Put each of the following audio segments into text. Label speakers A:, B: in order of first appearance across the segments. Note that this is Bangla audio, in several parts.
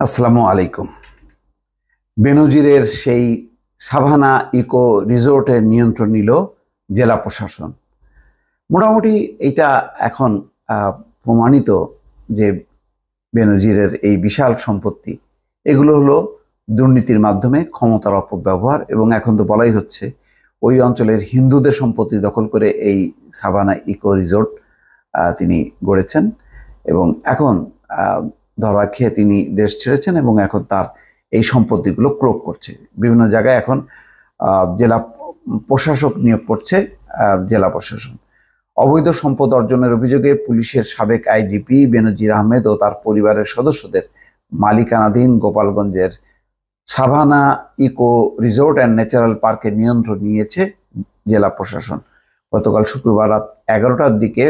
A: আসসালামু আলাইকুম। বেনজিরের সেই সাভানা ইকো রিসোর্টের নিয়ন্ত্রণ নিল জেলা প্রশাসন। মোটামুটি এটা এখন প্রমাণিত যে বেনজিরের এই বিশাল সম্পত্তি এগুলো হলো দুর্নীতির মাধ্যমে ক্ষমতার অপব্যবহার, এবং এখন তো বলাই হচ্ছে ওই অঞ্চলের হিন্দুদের সম্পত্তি দখল করে এই সাভানা ইকো রিসোর্ট তিনি গড়েছেন। এবং এখন ধরা খেয়ে তিনি দেশ ছেড়েছেন এবং এখন তার এই সম্পত্তিগুলো ক্রোক করছে। বিভিন্ন জায়গায় এখন জেলা প্রশাসক নিয়োগ করছে জেলা প্রশাসন। অবৈধ সম্পদ অর্জনের অভিযোগে পুলিশের সাবেক আইজিপি বেনজির আহমেদ ও তার পরিবারের সদস্যদের মালিকানাধীন গোপালগঞ্জের Savanna eco resort and natural পার্কের নিয়ন্ত্রণ নিয়েছে জেলা প্রশাসন। গতকাল শুক্রবার রাত 11টার দিকে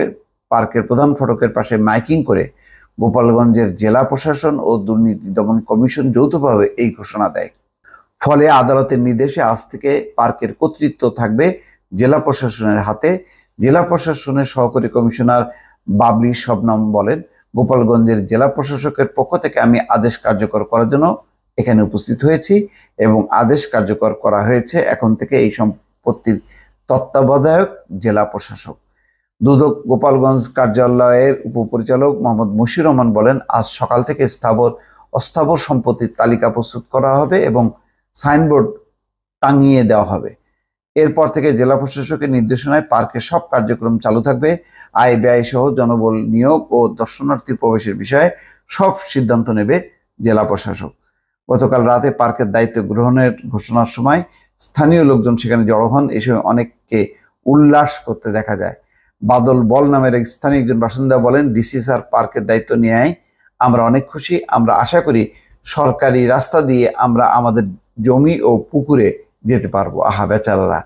A: পার্কের প্রধান ফটকের পাশে মাইকিং করে গোপালগঞ্জের জেলা প্রশাসন ও দুর্নীতি দমন কমিশন যৌথভাবে এই ঘোষণা দেয়। ফলে আদালতের নির্দেশে আজ থেকে পার্কের কর্তৃত্ব থাকবে জেলা প্রশাসনের হাতে। জেলা প্রশাসনের সহকারী কমিশনার বাবলি শবনম বলেন, গোপালগঞ্জের জেলা প্রশাসকের পক্ষ থেকে আমি আদেশ কার্যকর করার জন্য এখানে উপস্থিত হয়েছি এবং আদেশ কার্যকর করা হয়েছে। এখন থেকে এই সম্পত্তির তত্ত্বাবধায়ক জেলা প্রশাসক। দুদক গোপালগঞ্জ কার্যালয়ের উপপরিচালক মোহাম্মদ মশির রহমান বলেন, আজ সকাল থেকে স্থাবর অস্থাবর সম্পত্তির তালিকা প্রস্তুত করা হবে এবং সাইনবোর্ড টাঙিয়ে দেওয়া হবে। এরপর থেকে জেলা প্রশাসকের নির্দেশনায় পার্কের সব কার্যক্রম চালু থাকবে। আয় ব্যয় সহ জনবল নিয়োগ ও দর্শনার্থী প্রবেশের বিষয়ে সব সিদ্ধান্ত নেবে জেলা প্রশাসক। গতকাল রাতে পার্কের দায়িত্ব গ্রহণের ঘোষণার সময় স্থানীয় লোকজন সেখানে জড়ো হন। এ সময় অনেককে উল্লাস করতে দেখা যায়। বাদল বল নামের এক স্থানীয় একজন বাসিন্দা বলেন, ডিসি স্যার পার্কের দায়িত্ব নেয় আমরা অনেক খুশি। আমরা আশা করি সরকারি রাস্তা দিয়ে আমরা আমাদের জমি ও পুকুরে যেতে পারবো। আহা বেচারারা,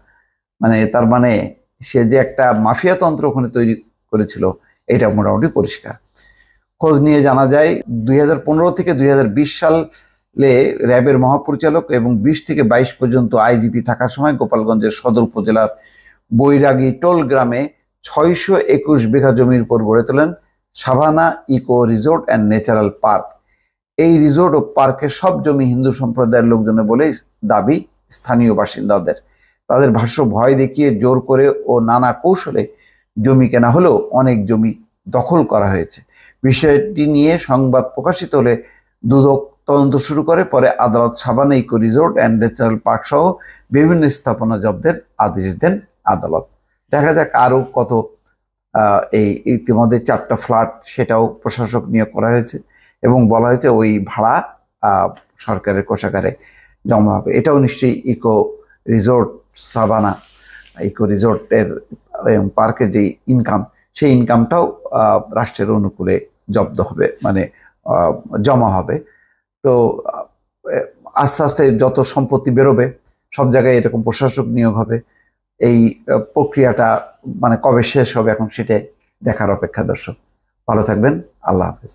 A: মানে তার মানে সে যে একটা মাফিয়া তন্ত্র ওখানে তৈরি করেছিল এটা মোটামুটি পরিষ্কার। খোঁজ নিয়ে জানা যায় 2015 থেকে 2020 সালে র্যাবের মহাপরিচালক এবং 20 থেকে 22 পর্যন্ত আইজিপি থাকার সময় গোপালগঞ্জের সদর উপজেলার বৈরাগী টোল গ্রামে 621 বিঘা জমির উপর গড়ে তোলেন Savanna eco resort and natural park. এই রিসোর্ট ও পার্কের সব জমি হিন্দু সম্প্রদায়ের লোকজনের বলে দাবি স্থানীয় বাসিন্দাদের। তাদের ভাষ্য, ভয় দেখিয়ে জোর করে ও নানা কৌশলে জমি কেনা হলেও অনেক জমি দখল করা হয়েছে। বিষয়টি নিয়ে সংবাদ প্রকাশিত হলে দুদক তদন্ত শুরু করে। পরে আদালত Savanna eco resort and natural park সহ বিভিন্ন স্থাপনা জব্দের আদেশ দেন আদালত। দেখা যাক আরো কত। এই ইতিমধ্যে 4টা ফ্ল্যাট সেটাও প্রশাসক নিয়োগ করা হয়েছে এবং বলা হয়েছে ওই ভাড়া সরকারের কোষাগারে জমা হবে। এটাও নিশ্চয়ই ইকো রিসোর্ট সাভানা ইকো রিসোর্টের পার্কের যে ইনকাম, সেই ইনকামটাও রাষ্ট্রের অনুকূলে জব্দ হবে, মানে জমা হবে। তো আস্তে আস্তে যত সম্পত্তি বেরোবে সব জায়গায় এরকম প্রশাসক নিয়োগ হবে। এই প্রক্রিয়াটা মানে কবে শেষ হবে এখন সেটাই দেখার অপেক্ষা। দর্শক ভালো থাকবেন, আল্লাহ হাফেজ।